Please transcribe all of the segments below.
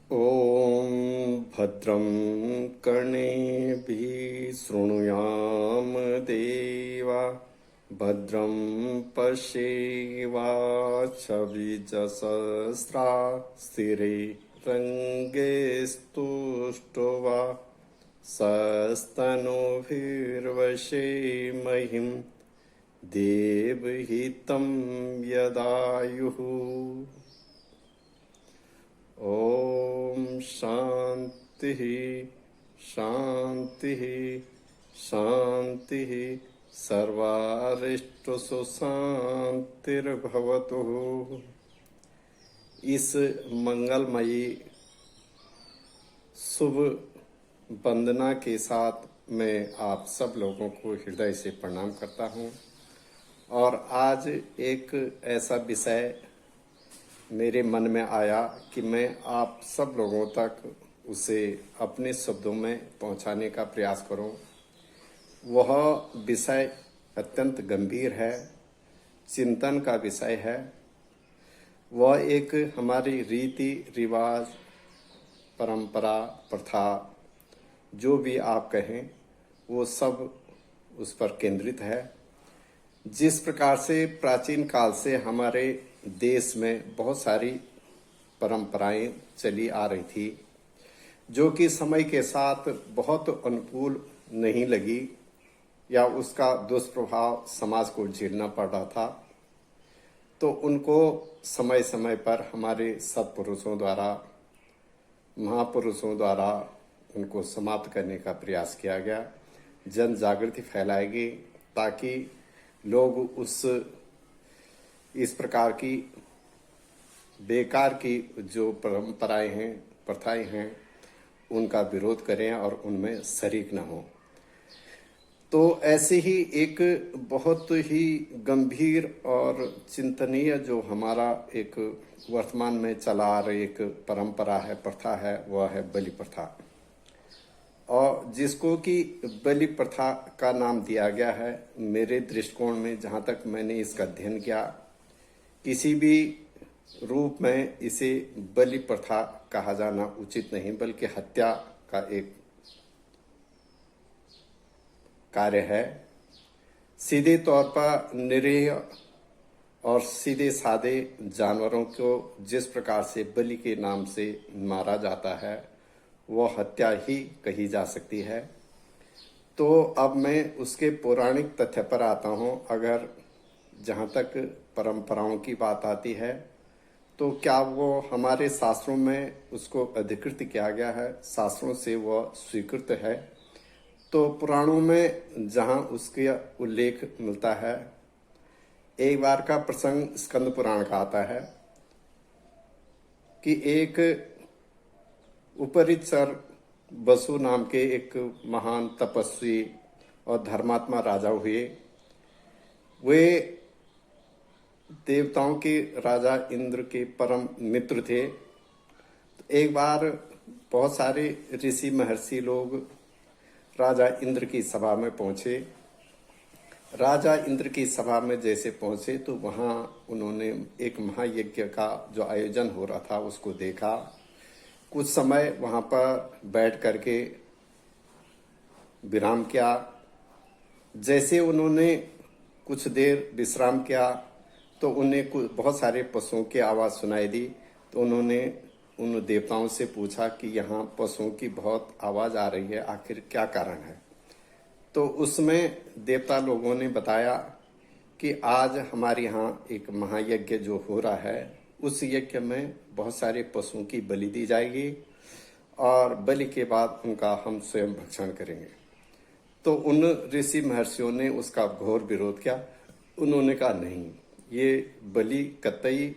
ॐ भद्रं कर्णेभिः शृणुयाम देवा भद्रं पश्येवाक्षभिजशस्त्रा स्थिरैरङ्गैस्तुष्ट्वा सस्तनूभिर्वशेमहिं देवहितं यदायुः। ओम शांति शांति शांति सर्वारिष्ट सुशांतिर्भवतु। इस मंगलमयी शुभ वंदना के साथ मैं आप सब लोगों को हृदय से प्रणाम करता हूँ। और आज एक ऐसा विषय मेरे मन में आया कि मैं आप सब लोगों तक उसे अपने शब्दों में पहुंचाने का प्रयास करूं। वह विषय अत्यंत गंभीर है, चिंतन का विषय है। वह एक हमारी रीति रिवाज, परंपरा, प्रथा, जो भी आप कहें, वो सब उस पर केंद्रित है। जिस प्रकार से प्राचीन काल से हमारे देश में बहुत सारी परंपराएं चली आ रही थी, जो कि समय के साथ बहुत अनुकूल नहीं लगी या उसका दुष्प्रभाव समाज को झेलना पड़ रहा था, तो उनको समय समय पर हमारे सत्पुरुषों द्वारा, महापुरुषों द्वारा उनको समाप्त करने का प्रयास किया गया। जन जागृति फैलाएगी ताकि लोग इस प्रकार की बेकार की जो परंपराएं हैं, प्रथाएं हैं, उनका विरोध करें और उनमें शरीक न हो। तो ऐसे ही एक बहुत ही गंभीर और चिंतनीय जो हमारा एक वर्तमान में चला आ रही एक परंपरा है, प्रथा है, वह है बलि प्रथा। और जिसको कि बलि प्रथा का नाम दिया गया है, मेरे दृष्टिकोण में जहाँ तक मैंने इसका अध्ययन किया, किसी भी रूप में इसे बलि प्रथा कहा जाना उचित नहीं, बल्कि हत्या का एक कार्य है। सीधे तौर पर निरीह और सीधे सादे जानवरों को जिस प्रकार से बलि के नाम से मारा जाता है, वह हत्या ही कही जा सकती है। तो अब मैं उसके पौराणिक तथ्य पर आता हूँ। अगर जहाँ तक परंपराओं की बात आती है, तो क्या वो हमारे शास्त्रों में उसको अधिकृत किया गया है, शास्त्रों से वह स्वीकृत है। तो पुराणों में जहाँ उसके उल्लेख मिलता है, एक बार का प्रसंग स्कंद पुराण का आता है कि एक उपरिचर बसु नाम के एक महान तपस्वी और धर्मात्मा राजा हुए। वे देवताओं के राजा इंद्र के परम मित्र थे। एक बार बहुत सारे ऋषि महर्षि लोग राजा इंद्र की सभा में पहुंचे। राजा इंद्र की सभा में जैसे पहुंचे तो वहां उन्होंने एक महायज्ञ का जो आयोजन हो रहा था उसको देखा। कुछ समय वहां पर बैठ करके विराम किया। जैसे उन्होंने कुछ देर विश्राम किया तो उन्हें बहुत सारे पशुओं की आवाज सुनाई दी। तो उन्होंने उन देवताओं से पूछा कि यहाँ पशुओं की बहुत आवाज आ रही है, आखिर क्या कारण है। तो उसमें देवता लोगों ने बताया कि आज हमारे यहाँ एक महायज्ञ जो हो रहा है, उस यज्ञ में बहुत सारे पशुओं की बलि दी जाएगी और बलि के बाद उनका हम स्वयं भक्षण करेंगे। तो उन ऋषि महर्षियों ने उसका घोर विरोध किया। उन्होंने कहा नहीं, ये बलि कतई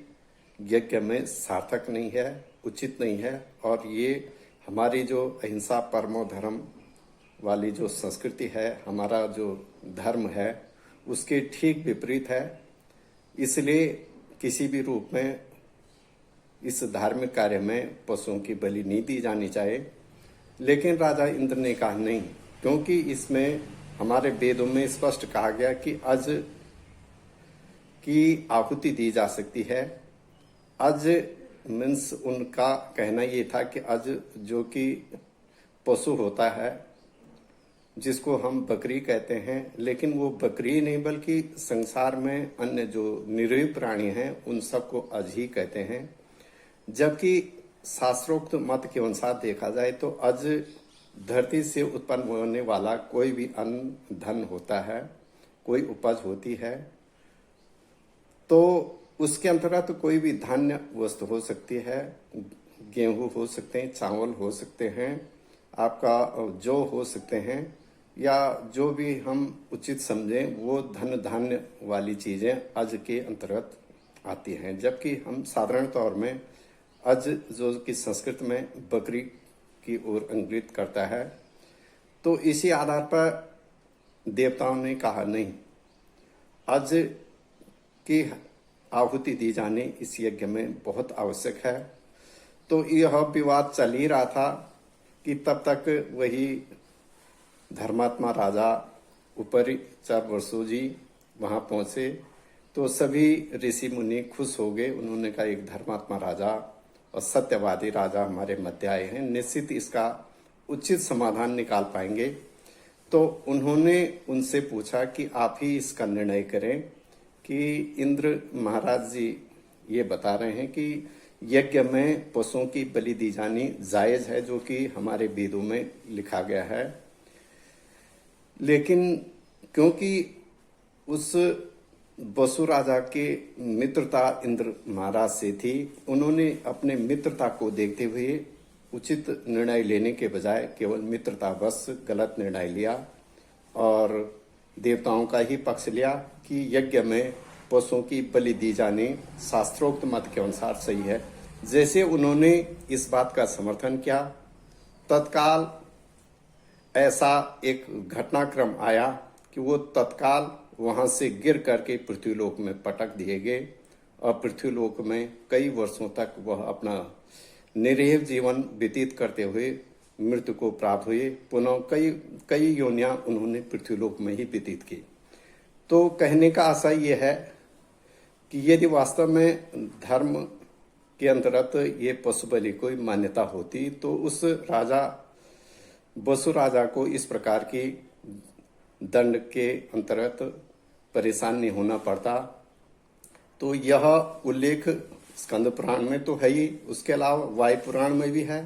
यज्ञ में सार्थक नहीं है, उचित नहीं है, और ये हमारी जो अहिंसा परमो धर्म वाली जो संस्कृति है, हमारा जो धर्म है, उसके ठीक विपरीत है। इसलिए किसी भी रूप में इस धार्मिक कार्य में पशुओं की बलि नहीं दी जानी चाहिए। लेकिन राजा इंद्र ने कहा नहीं, क्योंकि इसमें हमारे वेदों में स्पष्ट कहा गया कि की आहुति दी जा सकती है। अज मीन्स उनका कहना ये था कि आज जो कि पशु होता है जिसको हम बकरी कहते हैं, लेकिन वो बकरी नहीं बल्कि संसार में अन्य जो निरीह प्राणी हैं उन सबको अज ही कहते हैं। जबकि शास्त्रोक्त मत के अनुसार देखा जाए तो अज धरती से उत्पन्न होने वाला कोई भी अन्न धन होता है, कोई उपज होती है, तो उसके अंतर्गत कोई भी धान्य वस्तु हो सकती है, गेहूं हो सकते हैं, चावल हो सकते हैं, आपका जौ हो सकते हैं, या जो भी हम उचित समझें वो धन धान्य वाली चीजें अज के अंतर्गत आती हैं। जबकि हम साधारण तौर में अज जो कि संस्कृत में बकरी की ओर इंगित करता है, तो इसी आधार पर देवताओं ने कहा नहीं, अज की आहुति दी जानी इस यज्ञ में बहुत आवश्यक है। तो यह विवाद चल ही रहा था कि तब तक वही धर्मात्मा राजा ऊपरी 4 वर्षों जी वहां पहुंचे, तो सभी ऋषि मुनि खुश हो गए। उन्होंने कहा एक धर्मात्मा राजा और सत्यवादी राजा हमारे मध्य आए हैं, निश्चित इसका उचित समाधान निकाल पाएंगे। तो उन्होंने उनसे पूछा कि आप ही इसका निर्णय करें कि इंद्र महाराज जी ये बता रहे हैं कि यज्ञ में पशुओं की बलि दी जानी जायज है, जो कि हमारे वेदों में लिखा गया है। लेकिन क्योंकि उस वसु राजा के मित्रता इंद्र महाराज से थी, उन्होंने अपने मित्रता को देखते हुए उचित निर्णय लेने के बजाय केवल मित्रतावश गलत निर्णय लिया और देवताओं का ही पक्ष लिया कि यज्ञ में पशुओं की बलि दी जानी शास्त्रोक्त मत के अनुसार सही है। जैसे उन्होंने इस बात का समर्थन किया, तत्काल ऐसा एक घटनाक्रम आया कि वो तत्काल वहां से गिर करके पृथ्वीलोक में पटक दिए गए और पृथ्वीलोक में कई वर्षों तक वह अपना निरीह जीवन व्यतीत करते हुए मृत्यु को प्राप्त हुए। पुनः कई योनियां उन्होंने पृथ्वीलोक में ही व्यतीत की। तो कहने का आशय यह है कि यदि वास्तव में धर्म के अंतर्गत ये पशु बलि को मान्यता होती तो उस राजा वसु राजा को इस प्रकार की दंड के अंतर्गत परेशान नहीं होना पड़ता। तो यह उल्लेख स्कंद पुराण में तो है ही, उसके अलावा वायु पुराण में भी है।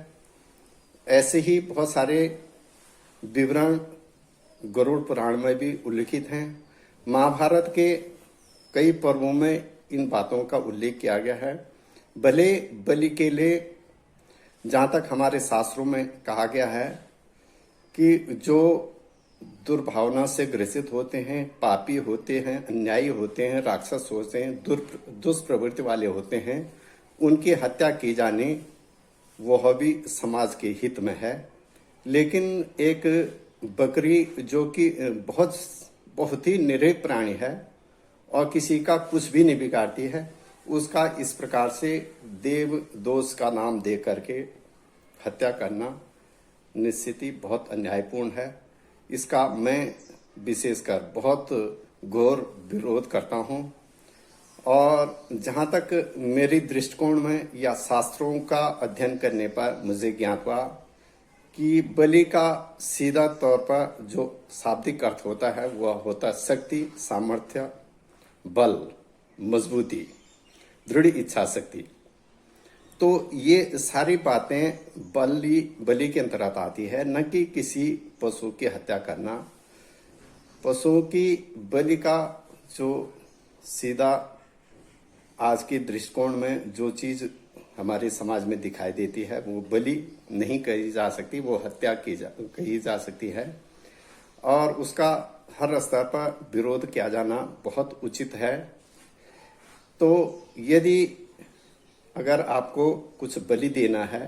ऐसे ही बहुत सारे विवरण गरुड़ पुराण में भी उल्लिखित हैं। महाभारत के कई पर्वों में इन बातों का उल्लेख किया गया है। भले बलि के लिए जहां तक हमारे शास्त्रों में कहा गया है कि जो दुर्भावना से ग्रसित होते हैं, पापी होते हैं, अन्यायी होते हैं, राक्षस होते हैं, दुष्प्रवृत्ति वाले होते हैं, उनकी हत्या की जानी वह भी समाज के हित में है। लेकिन एक बकरी जो कि बहुत ही निरीह प्राणी है और किसी का कुछ भी नहीं बिगाड़ती है, उसका इस प्रकार से देव दोष का नाम दे करके हत्या करना निश्चित ही बहुत अन्यायपूर्ण है। इसका मैं विशेषकर बहुत घोर विरोध करता हूं। और जहां तक मेरी दृष्टिकोण में या शास्त्रों का अध्ययन करने पर मुझे ज्ञात हुआ कि बलि का सीधा तौर पर जो शाब्दिक अर्थ होता है वह होता है शक्ति, सामर्थ्य, बल, मजबूती, दृढ़ इच्छा शक्ति। तो ये सारी बातें बलि के अंतर्गत आती है, न कि किसी पशु की हत्या करना। पशुओं की बलि का जो सीधा आज की दृष्टिकोण में जो चीज हमारे समाज में दिखाई देती है वो बलि नहीं कही जा सकती, वो हत्या कही जा सकती है और उसका हर स्तर पर विरोध किया जाना बहुत उचित है। तो यदि अगर आपको कुछ बलि देना है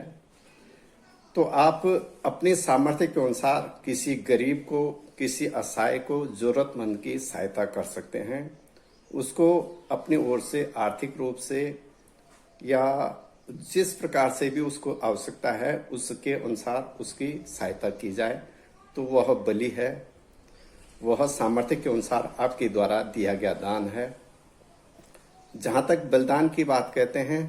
तो आप अपने सामर्थ्य के अनुसार किसी गरीब को, किसी असहाय को, जरूरतमंद की सहायता कर सकते हैं। उसको अपनी ओर से आर्थिक रूप से या जिस प्रकार से भी उसको आवश्यकता है उसके अनुसार उसकी सहायता की जाए, तो वह बलि है। वह सामर्थ्य के अनुसार आपके द्वारा दिया गया दान है। जहां तक बलिदान की बात कहते हैं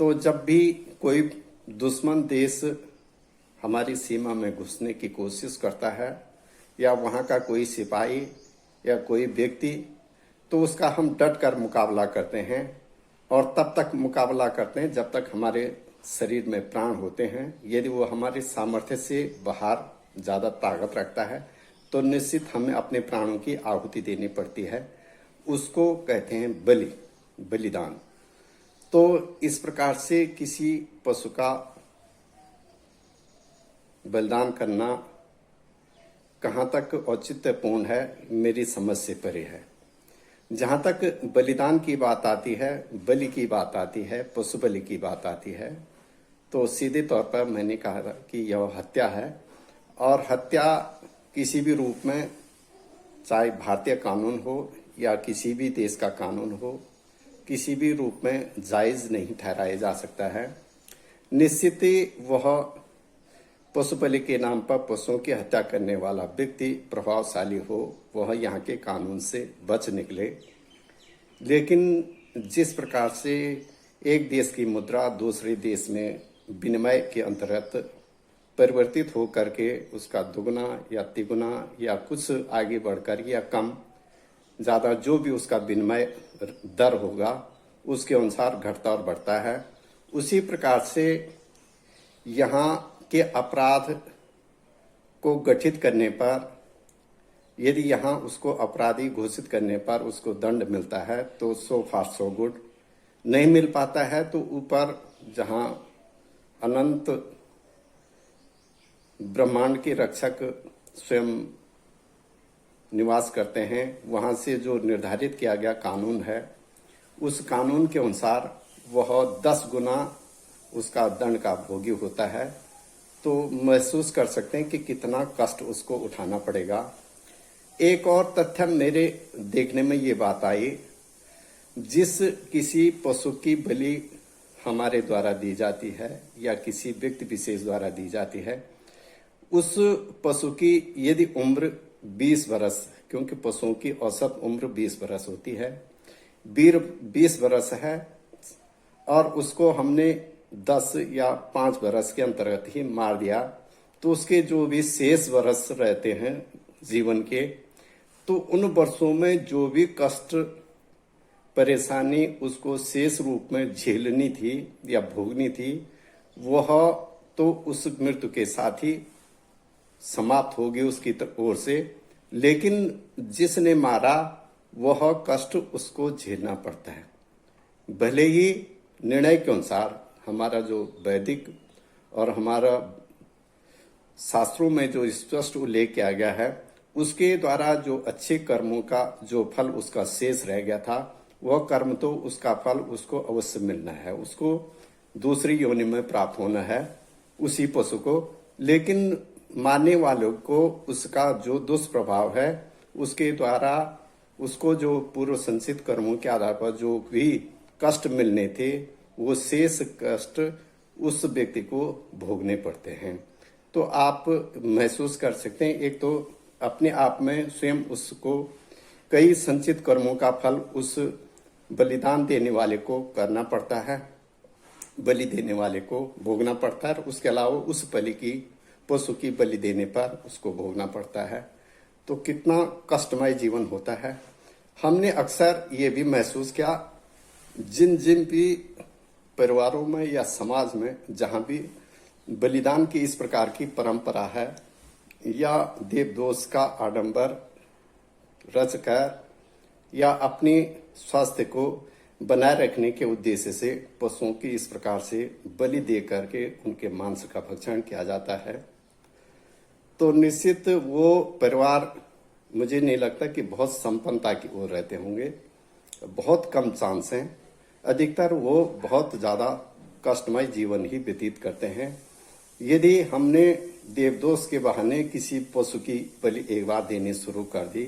तो जब भी कोई दुश्मन देश हमारी सीमा में घुसने की कोशिश करता है या वहां का कोई सिपाही या कोई व्यक्ति, तो उसका हम डट कर मुकाबला करते हैं और तब तक मुकाबला करते हैं जब तक हमारे शरीर में प्राण होते हैं। यदि वो हमारे सामर्थ्य से बाहर ज्यादा ताकत रखता है तो निश्चित हमें अपने प्राणों की आहुति देनी पड़ती है। उसको कहते हैं बलिदान। तो इस प्रकार से किसी पशु का बलिदान करना कहाँ तक औचित्यपूर्ण है, मेरी समझ से परे है। जहां तक बलिदान की बात आती है, बलि की बात आती है, पशु बलि की बात आती है, तो सीधे तौर पर मैंने कहा कि यह हत्या है। और हत्या किसी भी रूप में, चाहे भारतीय कानून हो या किसी भी देश का कानून हो, किसी भी रूप में जायज नहीं ठहराया जा सकता है। निश्चित ही वह पशु बलि के नाम पर पशुओं की हत्या करने वाला व्यक्ति प्रभावशाली हो, वह यहाँ के कानून से बच निकले। लेकिन जिस प्रकार से एक देश की मुद्रा दूसरे देश में विनिमय के अंतर्गत परिवर्तित हो करके उसका दुगना या तिगुना या कुछ आगे बढ़कर या कम ज्यादा जो भी उसका विनिमय दर होगा उसके अनुसार घटता और बढ़ता है, उसी प्रकार से यहाँ के अपराध को गठित करने पर, यदि यहाँ उसको अपराधी घोषित करने पर उसको दंड मिलता है तो सो फार सो गुड। नहीं मिल पाता है तो ऊपर जहाँ अनंत ब्रह्मांड के रक्षक स्वयं निवास करते हैं, वहां से जो निर्धारित किया गया कानून है, उस कानून के अनुसार वह 10 गुना उसका दंड का भोगी होता है। तो महसूस कर सकते हैं कि कितना कष्ट उसको उठाना पड़ेगा। एक और तथ्य मेरे देखने में ये बात आई, जिस किसी पशु की बलि हमारे द्वारा दी जाती है या किसी व्यक्ति विशेष द्वारा दी जाती है, उस पशु की यदि उम्र 20 बरस, क्योंकि पशुओं की औसत उम्र 20 बरस होती है, 20 बरस है और उसको हमने 10 या 5 बरस के अंतर्गत ही मार दिया, तो उसके जो भी शेष बरस रहते हैं जीवन के, तो उन वर्षों में जो भी कष्ट परेशानी उसको शेष रूप में झेलनी थी या भोगनी थी, वह तो उस मृत्यु के साथ ही समाप्त होगी उसकी ओर से। लेकिन जिसने मारा वह कष्ट उसको झेलना पड़ता है। भले ही निर्णय के अनुसार हमारा जो वैदिक और हमारा शास्त्रों में जो स्पष्ट उल्लेख किया गया है, उसके द्वारा जो अच्छे कर्मों का जो फल उसका शेष रह गया था, वह कर्म तो उसका फल उसको अवश्य मिलना है, उसको दूसरी योनि में प्राप्त होना है उसी पशु को। लेकिन मारने वालों को उसका जो दुष्प्रभाव है, उसके द्वारा उसको जो पूर्व संचित कर्मों के आधार पर जो भी कष्ट मिलने थे, वो शेष कष्ट उस व्यक्ति को भोगने पड़ते हैं। तो आप महसूस कर सकते हैं, एक तो अपने आप में स्वयं उसको कई संचित कर्मों का फल उस बलिदान देने वाले को करना पड़ता है, बलि देने वाले को भोगना पड़ता है। उसके अलावा उस बलि की पशु की बलि देने पर उसको भोगना पड़ता है। तो कितना कष्टमय जीवन होता है। हमने अक्सर ये भी महसूस किया, जिन जिन भी परिवारों में या समाज में जहां भी बलिदान की इस प्रकार की परंपरा है या देवदोष का आडंबर रचकर या अपनी स्वास्थ्य को बनाए रखने के उद्देश्य से पशुओं की इस प्रकार से बलि दे करके उनके मांस का भक्षण किया जाता है, तो निश्चित वो परिवार मुझे नहीं लगता कि बहुत संपन्नता की ओर रहते होंगे। बहुत कम चांस हैं, अधिकतर वो बहुत ज्यादा कष्टमय जीवन ही व्यतीत करते हैं। यदि हमने देवदोष के बहाने किसी पशु की बलि एक बार देनी शुरू कर दी,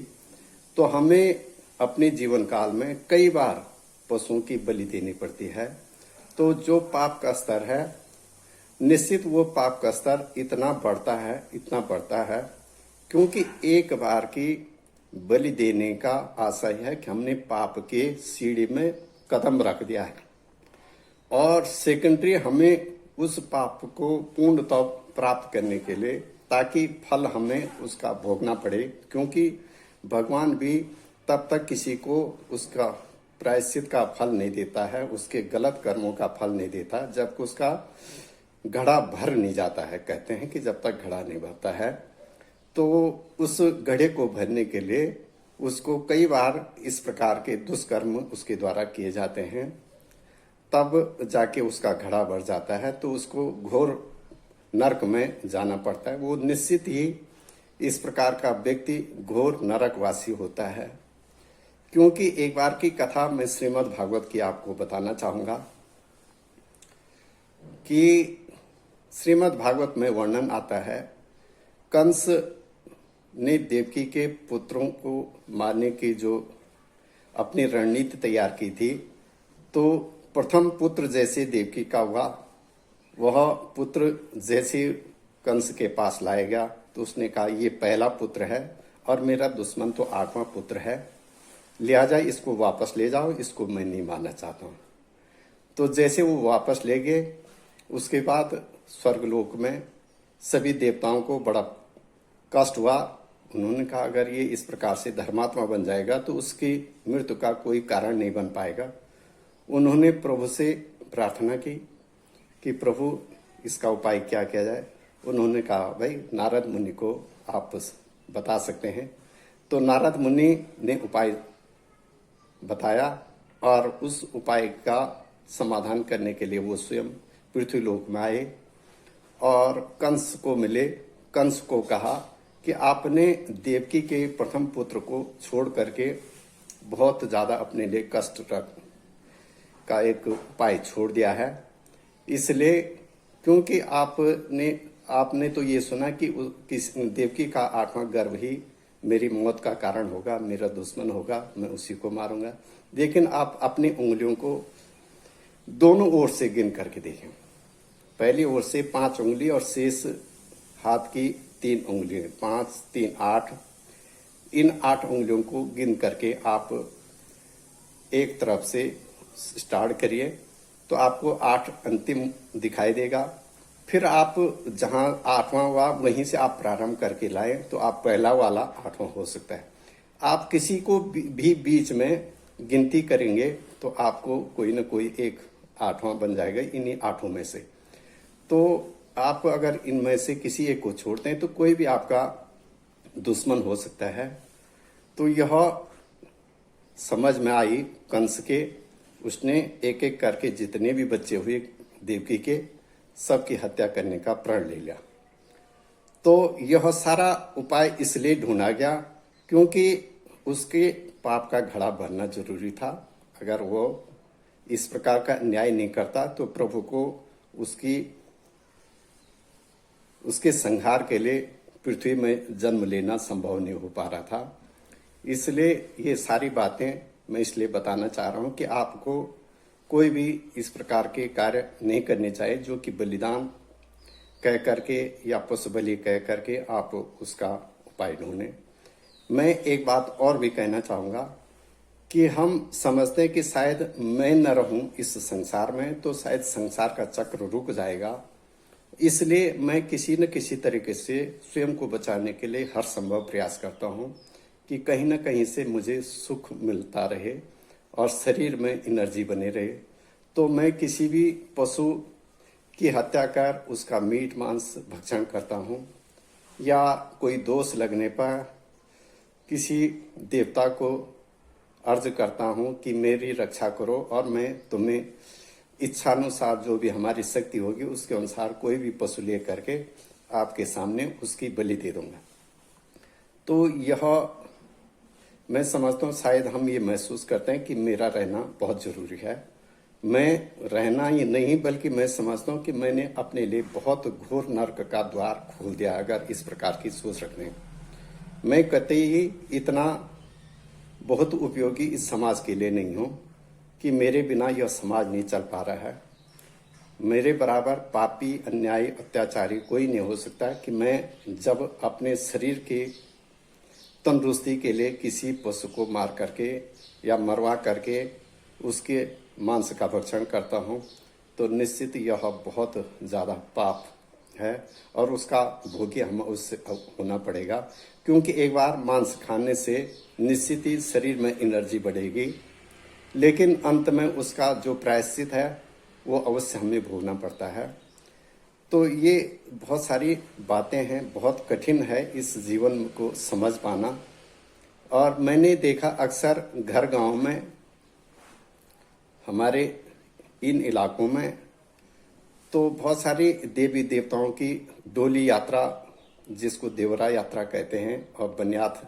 तो हमें अपने जीवन काल में कई बार पशुओं की बलि देनी पड़ती है। तो जो पाप का स्तर है, निश्चित वो पाप का स्तर इतना बढ़ता है क्योंकि एक बार की बलि देने का आशय है कि हमने पाप के सीढ़ी में कदम रख दिया है और सेकेंडरी हमें उस पाप को पूर्णतः प्राप्त करने के लिए, ताकि फल हमें उसका भोगना पड़े, क्योंकि भगवान भी तब तक किसी को उसका प्रायश्चित का फल नहीं देता है, उसके गलत कर्मों का फल नहीं देता जब उसका घड़ा भर नहीं जाता है। कहते हैं कि जब तक घड़ा नहीं भरता है, तो उस घड़े को भरने के लिए उसको कई बार इस प्रकार के दुष्कर्म उसके द्वारा किए जाते हैं, तब जाके उसका घड़ा भर जाता है। तो उसको घोर नरक में जाना पड़ता है। वो निश्चित ही इस प्रकार का व्यक्ति घोर नरकवासी होता है। क्योंकि एक बार की कथा मैं श्रीमद् भागवत की आपको बताना चाहूंगा कि श्रीमद् भागवत में वर्णन आता है, कंस ने देवकी के पुत्रों को मारने की जो अपनी रणनीति तैयार की थी, तो प्रथम पुत्र जैसे देवकी का हुआ, वह पुत्र जैसे कंस के पास लाया गया तो उसने कहा ये पहला पुत्र है और मेरा दुश्मन तो 8वां पुत्र है, लिहाजा इसको वापस ले जाओ, इसको मैं नहीं मारना चाहता हूं। तो जैसे वो वापस ले गए, उसके बाद स्वर्गलोक में सभी देवताओं को बड़ा कष्ट हुआ। उन्होंने कहा अगर ये इस प्रकार से धर्मात्मा बन जाएगा तो उसकी मृत्यु का कोई कारण नहीं बन पाएगा। उन्होंने प्रभु से प्रार्थना की कि प्रभु इसका उपाय क्या किया जाए। उन्होंने कहा भाई नारद मुनि को आप बता सकते हैं। तो नारद मुनि ने उपाय बताया और उस उपाय का समाधान करने के लिए वो स्वयं पृथ्वीलोक में आए और कंस को मिले। कंस को कहा कि आपने देवकी के प्रथम पुत्र को छोड़ करके बहुत ज्यादा अपने लिए कष्ट का एक उपाय छोड़ दिया है, इसलिए क्योंकि आपने तो ये सुना कि देवकी का 8वां गर्भ ही मेरी मौत का कारण होगा, मेरा दुश्मन होगा, मैं उसी को मारूंगा। लेकिन आप अपनी उंगलियों को दोनों ओर से गिन करके देखें, पहली ओर से 5 उंगली और शेष हाथ की 3 उंगली, 5 3 8, इन 8 उंगलियों को गिन करके आप एक तरफ से स्टार्ट करिए तो आपको 8 अंतिम दिखाई देगा। फिर आप जहां 8वां हुआ वहीं से आप प्रारंभ करके लाएं तो आप पहला वाला 8वां हो सकता है। आप किसी को भी बीच में गिनती करेंगे तो आपको कोई ना कोई एक 8वां बन जाएगा इन्हीं 8 में से। तो आप अगर इनमें से किसी एक को छोड़ते हैं तो कोई भी आपका दुश्मन हो सकता है। तो यह समझ में आई कंस के, उसने एक एक करके जितने भी बच्चे हुए देवकी के सबकी हत्या करने का प्रण ले लिया। तो यह सारा उपाय इसलिए ढूंढा गया क्योंकि उसके पाप का घड़ा भरना जरूरी था। अगर वो इस प्रकार का न्याय नहीं करता तो प्रभु को उसके संहार के लिए पृथ्वी में जन्म लेना संभव नहीं हो पा रहा था। इसलिए ये सारी बातें मैं इसलिए बताना चाह रहा हूं कि आपको कोई भी इस प्रकार के कार्य नहीं करने चाहिए जो कि बलिदान कह करके या पशु बलि कह करके आप उसका उपाय ढूंढें। मैं एक बात और भी कहना चाहूंगा कि हम समझते हैं कि शायद मैं न रहूं इस संसार में तो शायद संसार का चक्र रुक जाएगा। इसलिए मैं किसी न किसी तरीके से स्वयं को बचाने के लिए हर संभव प्रयास करता हूं कि कहीं न कहीं से मुझे सुख मिलता रहे और शरीर में एनर्जी बने रहे। तो मैं किसी भी पशु की हत्या कर उसका मीट मांस भक्षण करता हूं या कोई दोष लगने पर किसी देवता को अर्ज करता हूं कि मेरी रक्षा करो और मैं तुम्हें इच्छानुसार जो भी हमारी शक्ति होगी उसके अनुसार कोई भी पशु ले करके आपके सामने उसकी बलि दे दूंगा। तो यह मैं समझता हूँ शायद हम ये महसूस करते हैं कि मेरा रहना बहुत जरूरी है। मैं रहना ही नहीं बल्कि मैं समझता हूँ कि मैंने अपने लिए बहुत घोर नरक का द्वार खोल दिया अगर इस प्रकार की सोच रखने। मैं कतई ही इतना बहुत उपयोगी इस समाज के लिए नहीं हूँ कि मेरे बिना यह समाज नहीं चल पा रहा है। मेरे बराबर पापी अन्यायी अत्याचारी कोई नहीं हो सकता कि मैं जब अपने शरीर के तंदुरुस्ती के लिए किसी पशु को मार करके या मरवा करके उसके मांस का भक्षण करता हूँ तो निश्चित यह बहुत ज़्यादा पाप है और उसका भोगी हम उससे होना पड़ेगा, क्योंकि एक बार मांस खाने से निश्चित ही शरीर में एनर्जी बढ़ेगी, लेकिन अंत में उसका जो प्रायश्चित है वो अवश्य हमें भोगना पड़ता है। तो ये बहुत सारी बातें हैं, बहुत कठिन है इस जीवन को समझ पाना। और मैंने देखा अक्सर घर गांव में, हमारे इन इलाकों में तो बहुत सारी देवी देवताओं की डोली यात्रा, जिसको देवरा यात्रा कहते हैं, और बनियात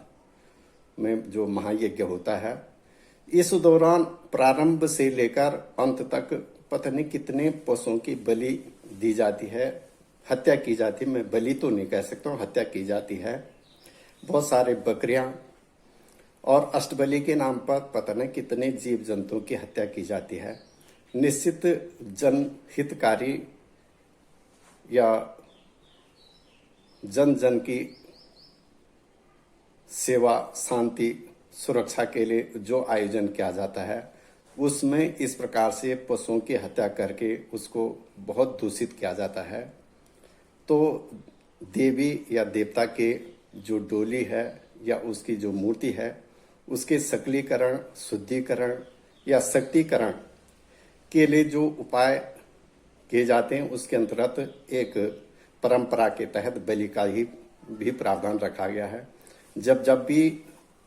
में जो महायज्ञ होता है, इस दौरान प्रारंभ से लेकर अंत तक पता नहीं कितने पशुओं की बलि दी जाती है, हत्या की जाती है। मैं बलि तो नहीं कह सकता हूँ, हत्या की जाती है। बहुत सारे बकरियां और अष्टबलि के नाम पर पता नहीं कितने जीव जंतुओं की हत्या की जाती है। निश्चित जनहितकारी या जन जन की सेवा, शांति, सुरक्षा के लिए जो आयोजन किया जाता है, उसमें इस प्रकार से पशुओं की हत्या करके उसको बहुत दूषित किया जाता है। तो देवी या देवता के जो डोली है या उसकी जो मूर्ति है, उसके सकलीकरण, शुद्धिकरण या शक्तिकरण के लिए जो उपाय किए जाते हैं, उसके अंतर्गत एक परंपरा के तहत बलि का ही भी प्रावधान रखा गया है। जब भी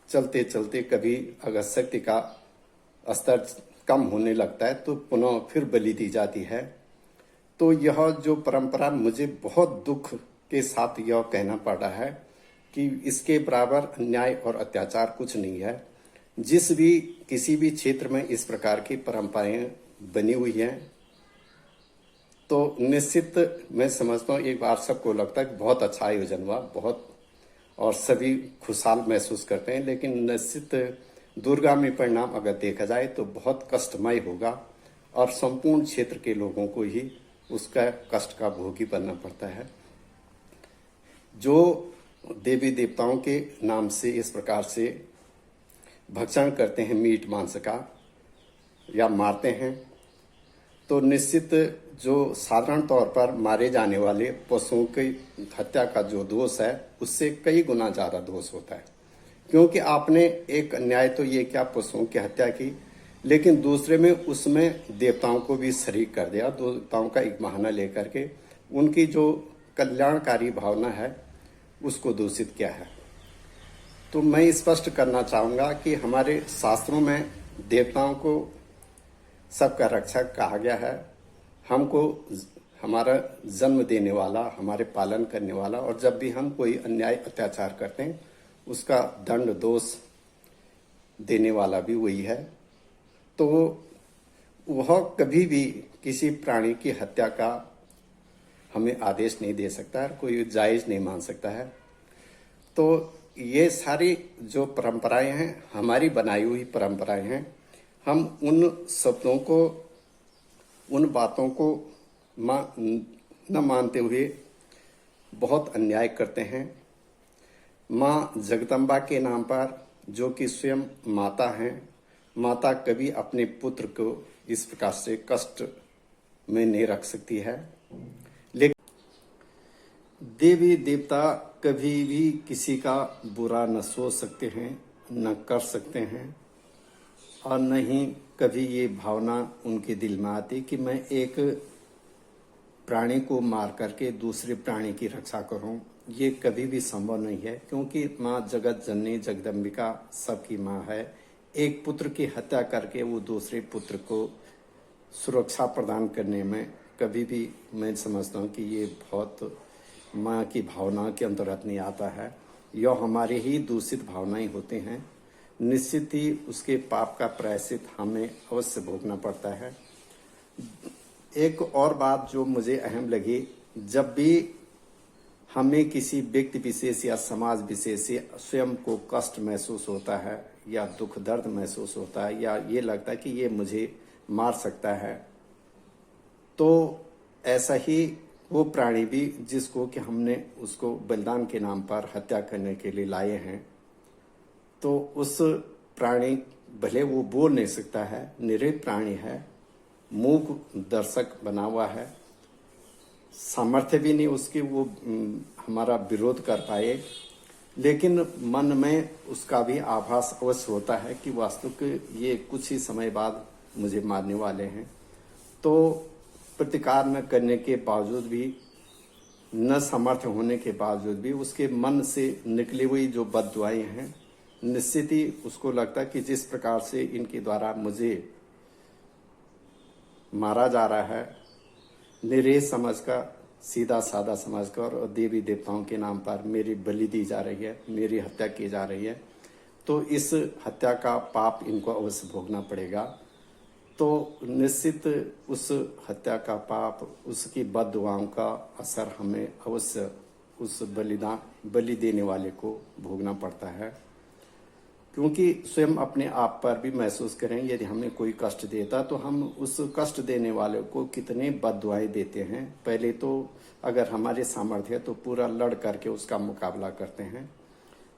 चलते चलते कभी अगर शक्ति का स्तर कम होने लगता है तो पुनः फिर बलि दी जाती है। तो यह जो परंपरा, मुझे बहुत दुख के साथ यह कहना पड़ रहा है कि इसके बराबर अन्याय और अत्याचार कुछ नहीं है। जिस भी किसी भी क्षेत्र में इस प्रकार की परंपराएं बनी हुई हैं, तो निश्चित मैं समझता हूँ एक बार सबको लगता है कि बहुत अच्छा आयोजन हुआ, बहुत, और सभी खुशहाल महसूस करते हैं। लेकिन निश्चित दूरगामी परिणाम अगर देखा जाए तो बहुत कष्टमय होगा और संपूर्ण क्षेत्र के लोगों को ही उसका कष्ट का भोगी बनना पड़ता है। जो देवी देवताओं के नाम से इस प्रकार से भक्षण करते हैं मीट मांस का या मारते हैं, तो निश्चित जो साधारण तौर पर मारे जाने वाले पशुओं की हत्या का जो दोष है, उससे कई गुना ज्यादा दोष होता है। क्योंकि आपने एक अन्याय तो ये क्या पशुओं की हत्या की, लेकिन दूसरे में उसमें देवताओं को भी शरीक कर दिया। देवताओं का एक बहाना लेकर के उनकी जो कल्याणकारी भावना है उसको दूषित किया है। तो मैं स्पष्ट करना चाहूंगा कि हमारे शास्त्रों में देवताओं को सबका रक्षक कहा गया है। हमको हमारा जन्म देने वाला, हमारे पालन करने वाला, और जब भी हम कोई अन्याय अत्याचार करते हैं उसका दंड दोष देने वाला भी वही है। तो वह कभी भी किसी प्राणी की हत्या का हमें आदेश नहीं दे सकता है, कोई जायज नहीं मान सकता है। तो ये सारी जो परंपराएं हैं, हमारी बनाई हुई परंपराएं हैं। हम उन शब्दों को, उन बातों को न मानते हुए बहुत अन्याय करते हैं। माँ जगदम्बा के नाम पर, जो कि स्वयं माता हैं, माता कभी अपने पुत्र को इस प्रकार से कष्ट में नहीं रख सकती है। लेकिन देवी देवता कभी भी किसी का बुरा न सोच सकते हैं, न कर सकते हैं, और न ही कभी ये भावना उनके दिल में आती कि मैं एक प्राणी को मार करके दूसरे प्राणी की रक्षा करूं। ये कभी भी संभव नहीं है, क्योंकि माँ जगत जननी जगदम्बिका सबकी माँ है। एक पुत्र की हत्या करके वो दूसरे पुत्र को सुरक्षा प्रदान करने में कभी भी मैं समझता हूँ कि ये बहुत माँ की भावना के अंतर्गत नहीं आता है। यह हमारे ही दूषित भावनाएं होते हैं। निश्चित ही उसके पाप का प्रायश्चित हमें अवश्य भोगना पड़ता है। एक और बात जो मुझे अहम लगी, जब भी हमें किसी व्यक्ति विशेष या समाज विशेष से स्वयं को कष्ट महसूस होता है या दुख दर्द महसूस होता है या ये लगता है कि ये मुझे मार सकता है, तो ऐसा ही वो प्राणी भी जिसको कि हमने उसको बलिदान के नाम पर हत्या करने के लिए लाए हैं, तो उस प्राणी, भले वो बोल नहीं सकता है, निरीह प्राणी है, मूक दर्शक बना हुआ है, सामर्थ्य भी नहीं उसकी वो हमारा विरोध कर पाए, लेकिन मन में उसका भी आभास अवश्य होता है कि वास्तविक ये कुछ ही समय बाद मुझे मारने वाले हैं। तो प्रतिकार न करने के बावजूद भी, न सामर्थ्य होने के बावजूद भी उसके मन से निकली हुई जो बद्दुआएं हैं, निश्चित ही उसको लगता है कि जिस प्रकार से इनके द्वारा मुझे मारा जा रहा है, निरीह समझकर, सीधा साधा समझकर और देवी देवताओं के नाम पर मेरी बलि दी जा रही है, मेरी हत्या की जा रही है, तो इस हत्या का पाप इनको अवश्य भोगना पड़ेगा। तो निश्चित उस हत्या का पाप, उसकी बद्दुआओं का असर हमें अवश्य उस बलि देने वाले को भोगना पड़ता है, क्योंकि स्वयं अपने आप पर भी महसूस करें, यदि हमें कोई कष्ट देता तो हम उस कष्ट देने वाले को कितने बद्दुआएं देते हैं। पहले तो अगर हमारे सामर्थ्य है तो पूरा लड़ करके उसका मुकाबला करते हैं,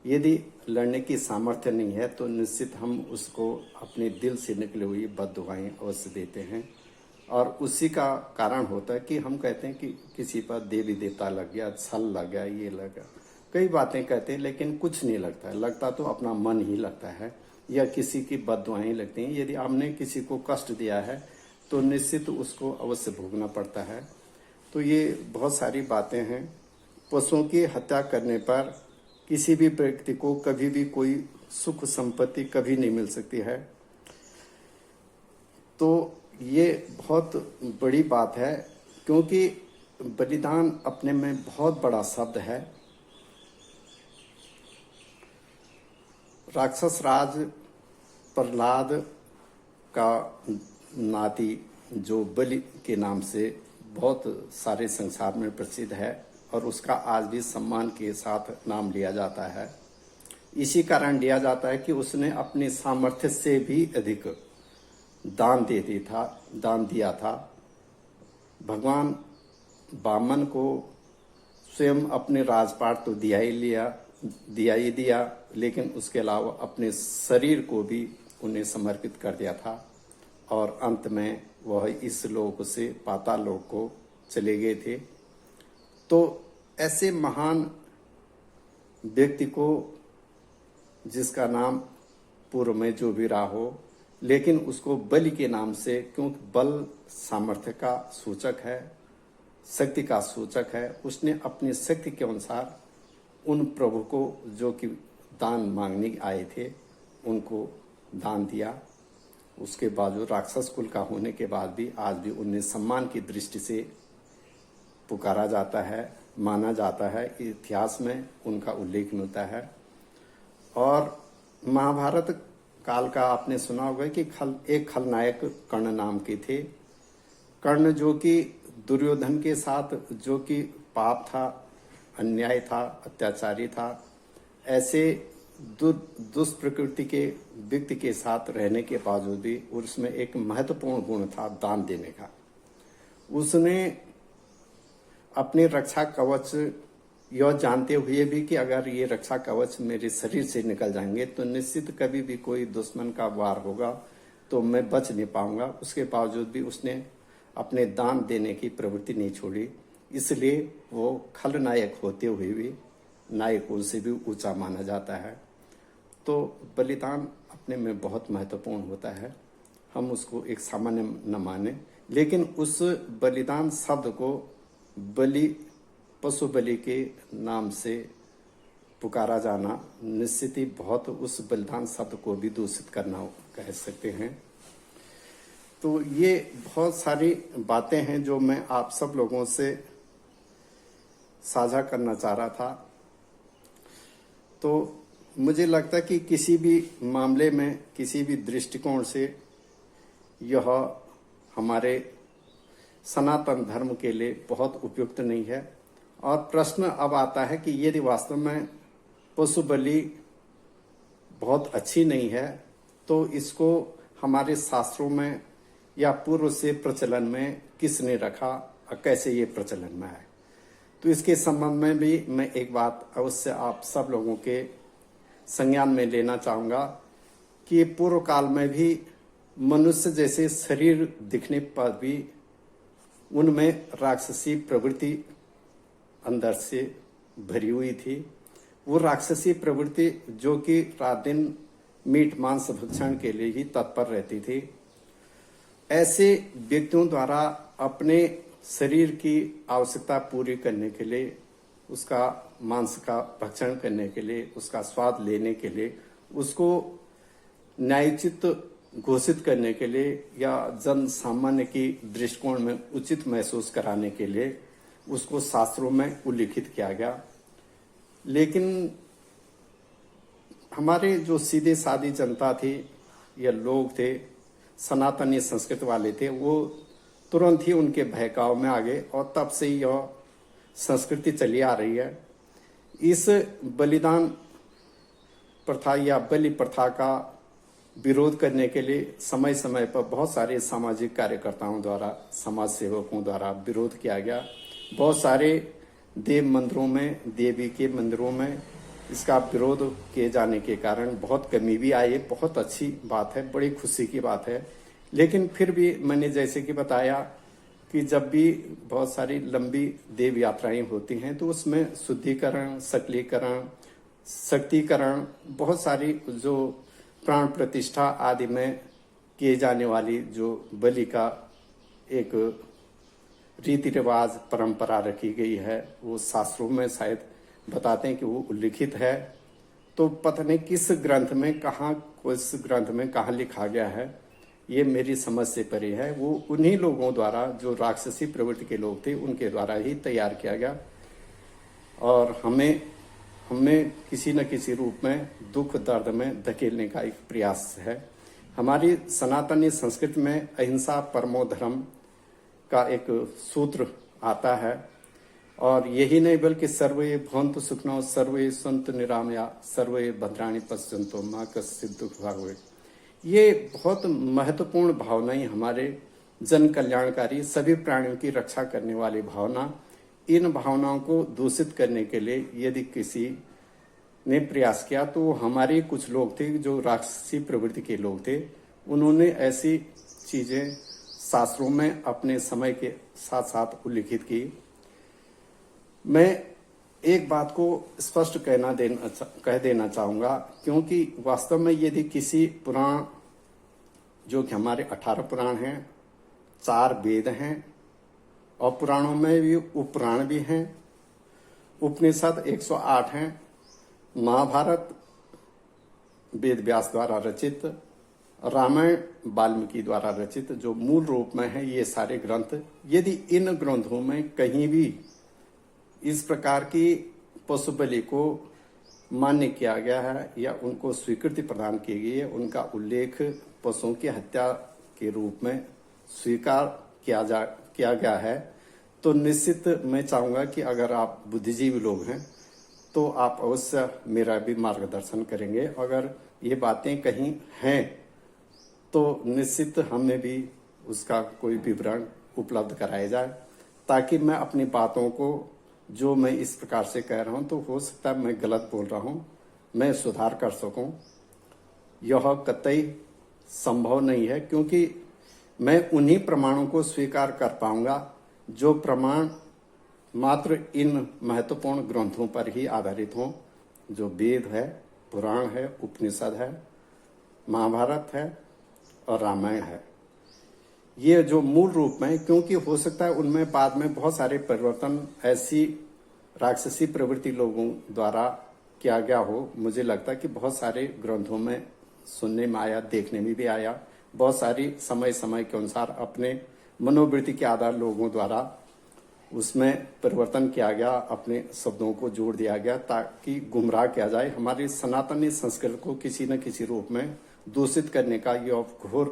यदि लड़ने की सामर्थ्य नहीं है तो निश्चित हम उसको अपने दिल से निकली हुई बद्दुआएं अवश्य देते हैं। और उसी का कारण होता है कि हम कहते हैं कि किसी पर देवी देवता लग गया, छल लग गया, ये लग गया, कई बातें कहते हैं, लेकिन कुछ नहीं लगता है। लगता तो अपना मन ही लगता है या किसी की बद्दुआएं लगती हैं। यदि हमने किसी को कष्ट दिया है तो निश्चित उसको अवश्य भोगना पड़ता है। तो ये बहुत सारी बातें हैं। पशुओं की हत्या करने पर किसी भी व्यक्ति को कभी भी कोई सुख संपत्ति कभी नहीं मिल सकती है। तो ये बहुत बड़ी बात है, क्योंकि बलिदान अपने में बहुत बड़ा शब्द है। राक्षस राज प्रहलाद का नाती जो बलि के नाम से बहुत सारे संसार में प्रसिद्ध है और उसका आज भी सम्मान के साथ नाम लिया जाता है। इसी कारण लिया जाता है कि उसने अपने सामर्थ्य से भी अधिक दान दिया था। भगवान वामन को स्वयं अपने राजपाट तो दिया ही दिया, लेकिन उसके अलावा अपने शरीर को भी उन्हें समर्पित कर दिया था और अंत में वह इस लोक से पाताल लोक को चले गए थे। तो ऐसे महान व्यक्ति को, जिसका नाम पूर्व में जो भी रहा हो, लेकिन उसको बलि के नाम से, क्योंकि बल सामर्थ्य का सूचक है, शक्ति का सूचक है, उसने अपनी शक्ति के अनुसार उन प्रभु को जो कि दान मांगने आए थे उनको दान दिया। उसके बावजूद राक्षस कुल का होने के बाद भी आज भी उन्हें सम्मान की दृष्टि से पुकारा जाता है, माना जाता है। इतिहास में उनका उल्लेख मिलता है। और महाभारत काल का आपने सुना होगा कि एक खलनायक कर्ण नाम के थे। कर्ण जो कि दुर्योधन के साथ जो कि पाप था, अन्याय था, अत्याचारी था, ऐसे दुष्प्रकृति के व्यक्ति के साथ रहने के बावजूद भी उसमें एक महत्वपूर्ण गुण था दान देने का। उसने अपने रक्षा कवच यह जानते हुए भी कि अगर ये रक्षा कवच मेरे शरीर से निकल जाएंगे तो निश्चित कभी भी कोई दुश्मन का वार होगा तो मैं बच नहीं पाऊंगा, उसके बावजूद भी उसने अपने दान देने की प्रवृत्ति नहीं छोड़ी। इसलिए वो खलनायक होते हुए भी नायकों से भी ऊंचा माना जाता है। तो बलिदान अपने में बहुत महत्वपूर्ण होता है। हम उसको एक सामान्य न माने, लेकिन उस बलिदान शब्द को बलि, पशु बलि के नाम से पुकारा जाना निश्चित ही बहुत उस बलिदान शब्द को भी दूषित करना कह सकते हैं। तो ये बहुत सारी बातें हैं जो मैं आप सब लोगों से साझा करना चाह रहा था। तो मुझे लगता है कि किसी भी मामले में, किसी भी दृष्टिकोण से यह हमारे सनातन धर्म के लिए बहुत उपयुक्त नहीं है। और प्रश्न अब आता है कि यदि वास्तव में पशु बलि बहुत अच्छी नहीं है तो इसको हमारे शास्त्रों में या पूर्व से प्रचलन में किसने रखा और कैसे ये प्रचलन में है। तो इसके संबंध में भी मैं एक बात अवश्य आप सब लोगों के संज्ञान में लेना चाहूँगा कि पूर्व काल में भी मनुष्य जैसे शरीर दिखने पर भी उनमें राक्षसी प्रवृत्ति अंदर से भरी हुई थी। वो राक्षसी प्रवृत्ति जो कि रात दिन मीट मांस भक्षण के लिए ही तत्पर रहती थी। ऐसे व्यक्तियों द्वारा अपने शरीर की आवश्यकता पूरी करने के लिए, उसका मांस का भक्षण करने के लिए, उसका स्वाद लेने के लिए, उसको न्यायोचित घोषित करने के लिए या जन सामान्य की दृष्टिकोण में उचित महसूस कराने के लिए उसको शास्त्रों में उल्लिखित किया गया। लेकिन हमारे जो सीधे सादी जनता थी या लोग थे, सनातनी संस्कृति वाले थे, वो तुरंत ही उनके बहकाव में आ गए और तब से ही यह संस्कृति चली आ रही है। इस बलिदान प्रथा या बलि प्रथा का विरोध करने के लिए समय समय पर बहुत सारे सामाजिक कार्यकर्ताओं द्वारा, समाज सेवकों द्वारा विरोध किया गया। बहुत सारे देव मंदिरों में, देवी के मंदिरों में इसका विरोध किए जाने के कारण बहुत कमी भी आई। बहुत अच्छी बात है, बड़ी खुशी की बात है। लेकिन फिर भी मैंने जैसे कि बताया कि जब भी बहुत सारी लंबी देव यात्राएं होती हैं तो उसमें शुद्धिकरण, सकलीकरण, शक्तिकरण, बहुत सारी जो प्राण प्रतिष्ठा आदि में किए जाने वाली जो बलि का एक रीति रिवाज परंपरा रखी गई है, वो शास्त्रों में शायद बताते हैं कि वो उल्लिखित है। तो पता नहीं किस ग्रंथ में कहाँ लिखा गया है, ये मेरी समझ से परे है। वो उन्हीं लोगों द्वारा जो राक्षसी प्रवृत्ति के लोग थे उनके द्वारा ही तैयार किया गया और हमें किसी न किसी रूप में दुख दर्द में धकेलने का एक प्रयास है। हमारी सनातनी संस्कृति में अहिंसा परमो धर्म का एक सूत्र आता है और यही नहीं बल्कि सर्वे भवन्तु सुखिनो सर्वे सन्तु निरामया सर्वे भद्राणि पश्यन्तु मा कश्चित् दुःख भाग् भवेत्। ये बहुत महत्वपूर्ण भावनाएं, हमारे जन कल्याणकारी, सभी प्राणियों की रक्षा करने वाली भावना, इन भावनाओं को दूषित करने के लिए यदि किसी ने प्रयास किया तो हमारे कुछ लोग थे जो राक्षसी प्रवृत्ति के लोग थे। उन्होंने ऐसी चीजें शास्त्रों में अपने समय के साथ साथ उल्लिखित की। मैं एक बात को स्पष्ट कह देना चाहूंगा, क्योंकि वास्तव में यदि किसी पुराण, जो कि हमारे 18 पुराण हैं, 4 वेद हैं और पुराणों में भी उपपुराण भी हैं, उपनिषद 108 हैं, महाभारत वेद व्यास द्वारा रचित, रामायण वाल्मीकि द्वारा रचित जो मूल रूप में है ये सारे ग्रंथ, यदि इन ग्रंथों में कहीं भी इस प्रकार की पशु बलि को मान्य किया गया है या उनको स्वीकृति प्रदान की गई है, उनका उल्लेख पशुओं की हत्या के रूप में स्वीकार किया गया है, तो निश्चित मैं चाहूंगा कि अगर आप बुद्धिजीवी लोग हैं तो आप अवश्य मेरा भी मार्गदर्शन करेंगे। अगर ये बातें कहीं हैं तो निश्चित हमें भी उसका कोई विवरण उपलब्ध कराया जाए, ताकि मैं अपनी बातों को, जो मैं इस प्रकार से कह रहा हूं, तो हो सकता है मैं गलत बोल रहा हूं, मैं सुधार कर सकूं। यह कतई संभव नहीं है, क्योंकि मैं उन्हीं प्रमाणों को स्वीकार कर पाऊंगा जो प्रमाण मात्र इन महत्वपूर्ण ग्रंथों पर ही आधारित हों, जो वेद है, पुराण है, उपनिषद है, महाभारत है और रामायण है। ये जो मूल रूप में, क्योंकि हो सकता है उनमें बाद में बहुत सारे परिवर्तन ऐसी राक्षसी प्रवृत्ति लोगों द्वारा किया गया हो। मुझे लगता है कि बहुत सारे ग्रंथों में सुनने में आया, देखने में भी आया, बहुत सारी समय समय के अनुसार अपने मनोवृत्ति के आधार लोगों द्वारा उसमें परिवर्तन किया गया, अपने शब्दों को जोड़ दिया गया ताकि गुमराह किया जाए। हमारी सनातनी संस्कृति को किसी न किसी रूप में दूषित करने का यह घोर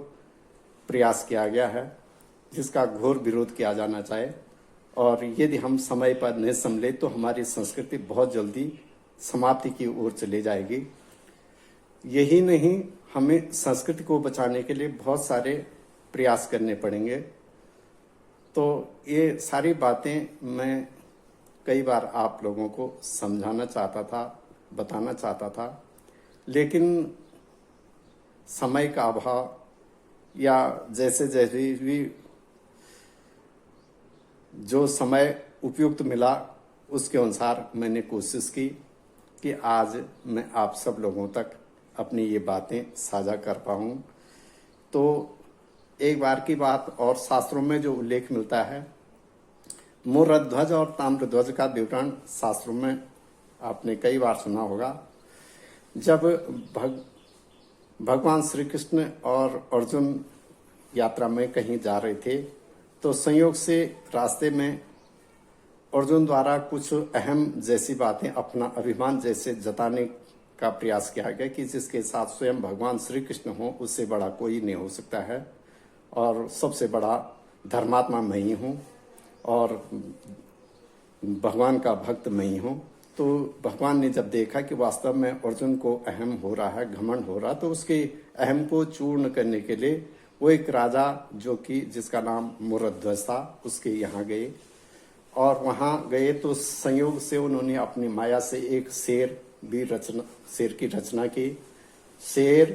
प्रयास किया गया है, जिसका घोर विरोध किया जाना चाहिए। और यदि हम समय पर नहीं संभले तो हमारी संस्कृति बहुत जल्दी समाप्ति की ओर चली जाएगी। यही नहीं, हमें संस्कृति को बचाने के लिए बहुत सारे प्रयास करने पड़ेंगे। तो ये सारी बातें मैं कई बार आप लोगों को समझाना चाहता था, बताना चाहता था, लेकिन समय का अभाव या जैसे जैसे भी जो समय उपयुक्त मिला उसके अनुसार मैंने कोशिश की कि आज मैं आप सब लोगों तक अपनी ये बातें साझा कर पाऊँ। तो एक बार की बात और शास्त्रों में जो उल्लेख मिलता है, मूर्ध्वज और ताम्रध्वज का विवरण शास्त्रों में आपने कई बार सुना होगा। जब भगवान श्री कृष्ण और अर्जुन यात्रा में कहीं जा रहे थे तो संयोग से रास्ते में अर्जुन द्वारा कुछ अहम जैसी बातें, अपना अभिमान जैसे जताने का प्रयास किया गया कि जिसके साथ स्वयं भगवान श्री कृष्ण हो उससे बड़ा कोई नहीं हो सकता है, और सबसे बड़ा धर्मात्मा मैं ही हूँ और भगवान का भक्त मैं ही हूँ। तो भगवान ने जब देखा कि वास्तव में अर्जुन को अहम हो रहा है, घमंड हो रहा, तो उसके अहम को चूर्ण करने के लिए वो एक राजा जो कि जिसका नाम मूर्ध्वज था उसके यहाँ गए, और वहां गए तो संयोग से उन्होंने अपनी माया से एक शेर की रचना की। शेर,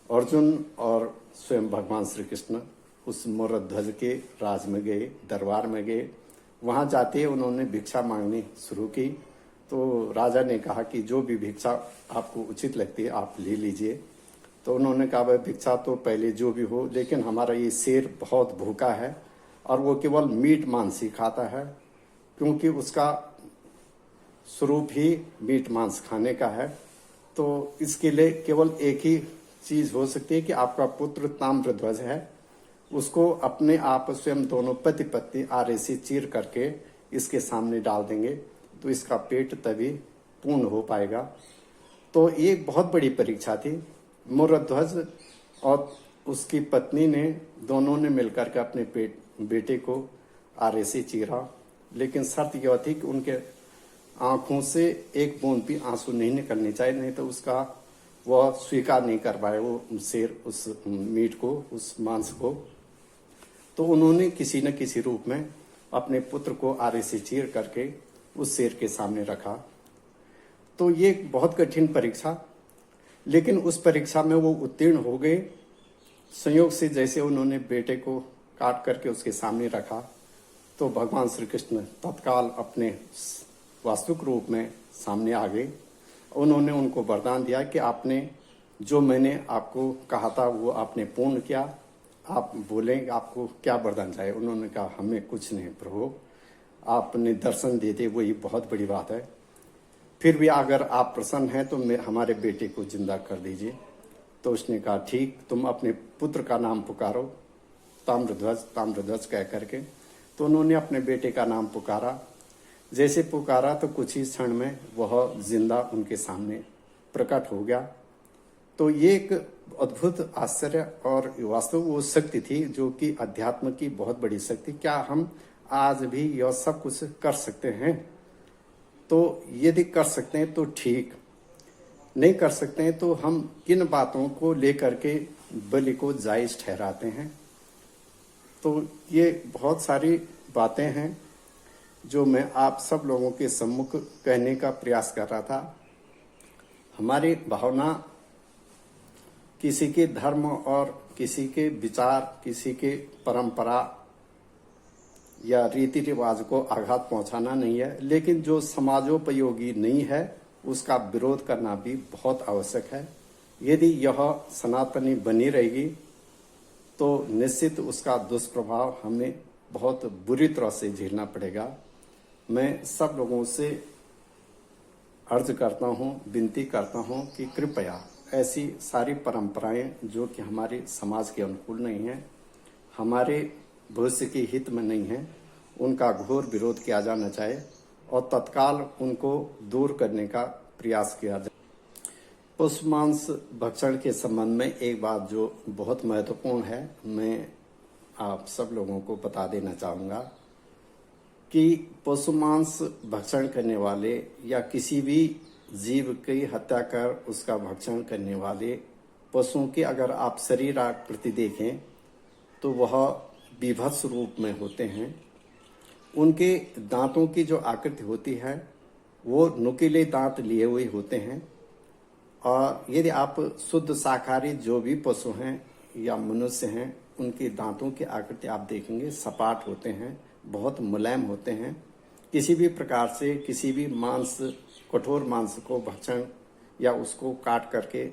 अर्जुन और स्वयं भगवान श्री कृष्ण उस मूर्ध्वज के राज में गए, दरबार में गए। वहां जाते उन्होंने भिक्षा मांगनी शुरू की। तो राजा ने कहा कि जो भी भिक्षा आपको उचित लगती है आप ले लीजिए। तो उन्होंने कहा भाई भिक्षा तो पहले जो भी हो, लेकिन हमारा ये शेर बहुत भूखा है और वो केवल मीट मांस ही खाता है, क्योंकि उसका स्वरूप ही मीट मांस खाने का है। तो इसके लिए केवल एक ही चीज हो सकती है कि आपका पुत्र ताम्रध्वज है, उसको अपने आप स्वयं दोनों पति पत्नी आरे से चीर करके इसके सामने डाल देंगे तो इसका पेट तभी पूर्ण हो पाएगा। तो ये एक बहुत बड़ी परीक्षा थी। मूर्ध्वज और उसकी पत्नी ने दोनों ने मिलकर के अपने बेटे को आरे से चीरा, लेकिन शर्त यह थी कि उनके आंखों से एक बूंद भी आंसू नहीं निकलने चाहिए, नहीं तो उसका वह स्वीकार नहीं कर पाए वो शेर उस मीट को, उस मांस को। तो उन्होंने किसी न किसी रूप में अपने पुत्र को आरे से चीर करके उस शेर के सामने रखा। तो ये एक बहुत कठिन परीक्षा, लेकिन उस परीक्षा में वो उत्तीर्ण हो गए। संयोग से जैसे उन्होंने बेटे को काट करके उसके सामने रखा तो भगवान श्री कृष्ण तत्काल अपने वास्तविक रूप में सामने आ गए। उन्होंने उनको वरदान दिया कि आपने जो मैंने आपको कहा था वो आपने पूर्ण किया, आप बोलें आपको क्या वरदान चाहिए। उन्होंने कहा हमें कुछ नहीं प्रभु, आपने दर्शन दे दिए वही बहुत बड़ी बात है, फिर भी अगर आप प्रसन्न हैं तो हमारे बेटे को जिंदा कर दीजिए। तो उसने कहा ठीक, तुम अपने पुत्र का नाम पुकारो, ताम्रध्वज कह करके। तो उन्होंने अपने बेटे का नाम पुकारा। जैसे पुकारा तो कुछ ही क्षण में वह जिंदा उनके सामने प्रकट हो गया। तो ये एक अद्भुत आश्चर्य और वास्तव वो शक्ति थी जो कि अध्यात्म की बहुत बड़ी शक्ति। क्या हम आज भी यह सब कुछ कर सकते हैं? तो यदि कर सकते हैं तो ठीक, नहीं कर सकते हैं तो हम किन बातों को लेकर के बलि को जायज ठहराते हैं? तो ये बहुत सारी बातें हैं जो मैं आप सब लोगों के सम्मुख कहने का प्रयास कर रहा था। हमारी भावना किसी के धर्म और किसी के विचार, किसी के परंपरा या रीति रिवाज को आघात पहुंचाना नहीं है, लेकिन जो समाजोपयोगी नहीं है उसका विरोध करना भी बहुत आवश्यक है। यदि यह सनातनी बनी रहेगी तो निश्चित उसका दुष्प्रभाव हमें बहुत बुरी तरह से झेलना पड़ेगा। मैं सब लोगों से अर्ज करता हूं, विनती करता हूं कि कृपया ऐसी सारी परंपराएं जो कि हमारे समाज के अनुकूल नहीं है, हमारे भविष्य के हित में नहीं है, उनका घोर विरोध किया जाना चाहिए और तत्काल उनको दूर करने का प्रयास किया जाए। पशु मांस भक्षण के संबंध में एक बात जो बहुत महत्वपूर्ण है, मैं आप सब लोगों को बता देना चाहूँगा कि पशु मांस भक्षण करने वाले या किसी भी जीव की हत्या कर उसका भक्षण करने वाले पशुओं के अगर आप शरीर आकृति देखें तो वह विभत्स रूप में होते हैं। उनके दांतों की जो आकृति होती है वो नुकीले दांत लिए हुए होते हैं। और यदि आप शुद्ध शाकाहारी जो भी पशु हैं या मनुष्य हैं, उनके दांतों की आकृति आप देखेंगे सपाट होते हैं, बहुत मुलायम होते हैं। किसी भी प्रकार से किसी भी मांस, कठोर मांस को भक्षण या उसको काट करके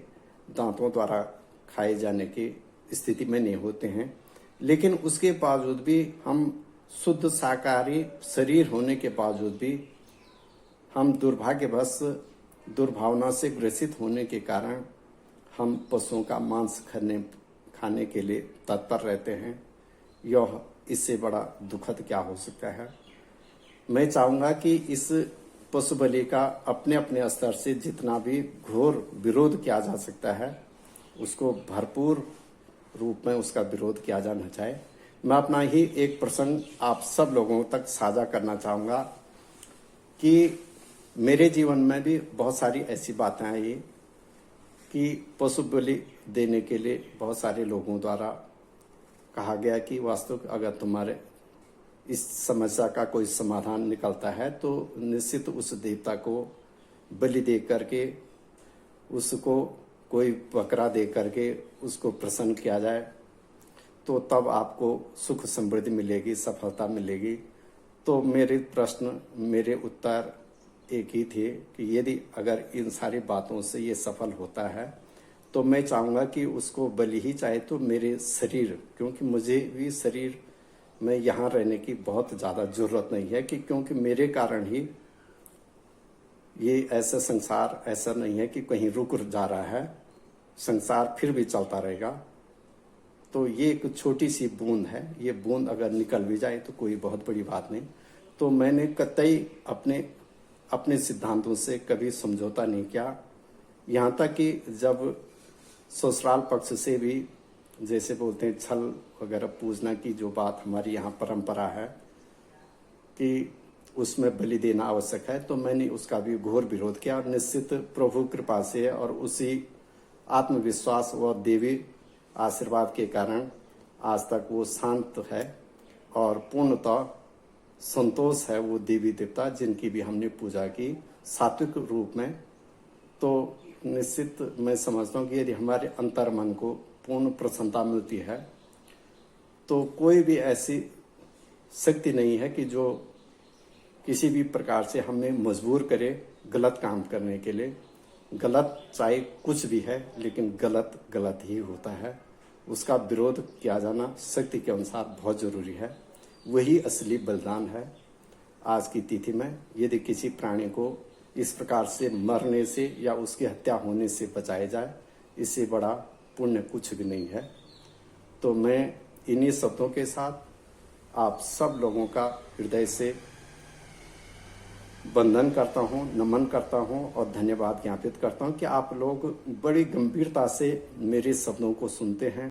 दांतों द्वारा खाए जाने की स्थिति में नहीं होते हैं। लेकिन उसके बावजूद भी हम शुद्ध शाकाहारी शरीर होने के बावजूद भी हम दुर्भाग्यवश दुर्भावना से ग्रसित होने के कारण हम पशुओं का मांस खाने के लिए तत्पर रहते हैं। यह इससे बड़ा दुखद क्या हो सकता है। मैं चाहूंगा कि इस पशु बलि का अपने अपने स्तर से जितना भी घोर विरोध किया जा सकता है, उसको भरपूर रूप में उसका विरोध किया जाना चाहिए। मैं अपना ही एक प्रसंग आप सब लोगों तक साझा करना चाहूंगा कि मेरे जीवन में भी बहुत सारी ऐसी बातें आई कि पशु बलि देने के लिए बहुत सारे लोगों द्वारा कहा गया कि वास्तव अगर तुम्हारे इस समस्या का कोई समाधान निकलता है तो निश्चित उस देवता को बलि दे करके, उसको कोई बकरा दे करके उसको प्रसन्न किया जाए, तो तब आपको सुख समृद्धि मिलेगी, सफलता मिलेगी। तो मेरे प्रश्न, मेरे उत्तर एक ही थे कि यदि अगर इन सारी बातों से ये सफल होता है तो मैं चाहूँगा कि उसको बलि ही चाहे तो मेरे शरीर, क्योंकि मुझे भी शरीर में यहाँ रहने की बहुत ज़्यादा ज़रूरत नहीं है कि क्योंकि मेरे कारण ही ये ऐसा संसार ऐसा नहीं है कि कहीं रुक जा रहा है, संसार फिर भी चलता रहेगा। तो ये एक छोटी सी बूंद है, ये बूंद अगर निकल भी जाए तो कोई बहुत बड़ी बात नहीं। तो मैंने कतई अपने सिद्धांतों से कभी समझौता नहीं किया। यहाँ तक कि जब ससुराल पक्ष से भी जैसे बोलते हैं छल वगैरह पूजना की जो बात हमारी यहाँ परंपरा है कि उसमें बलि देना आवश्यक है, तो मैंने उसका भी घोर विरोध किया। निश्चित प्रभु कृपा से और उसी आत्मविश्वास व देवी आशीर्वाद के कारण आज तक वो शांत है और पूर्णतः संतोष है वो देवी देवता जिनकी भी हमने पूजा की सात्विक रूप में। तो निश्चित मैं समझता हूँ कि यदि हमारे अंतर मन को पूर्ण प्रसन्नता मिलती है तो कोई भी ऐसी शक्ति नहीं है कि जो किसी भी प्रकार से हमें मजबूर करे गलत काम करने के लिए। गलत चाहे कुछ भी है, लेकिन गलत गलत ही होता है। उसका विरोध किया जाना शक्ति के अनुसार बहुत जरूरी है। वही असली बलिदान है। आज की तिथि में यदि किसी प्राणी को इस प्रकार से मरने से या उसकी हत्या होने से बचाया जाए, इससे बड़ा पुण्य कुछ भी नहीं है। तो मैं इन्हीं शब्दों के साथ आप सब लोगों का हृदय से वंदन करता हूँ, नमन करता हूँ और धन्यवाद ज्ञापित करता हूँ कि आप लोग बड़ी गंभीरता से मेरे शब्दों को सुनते हैं।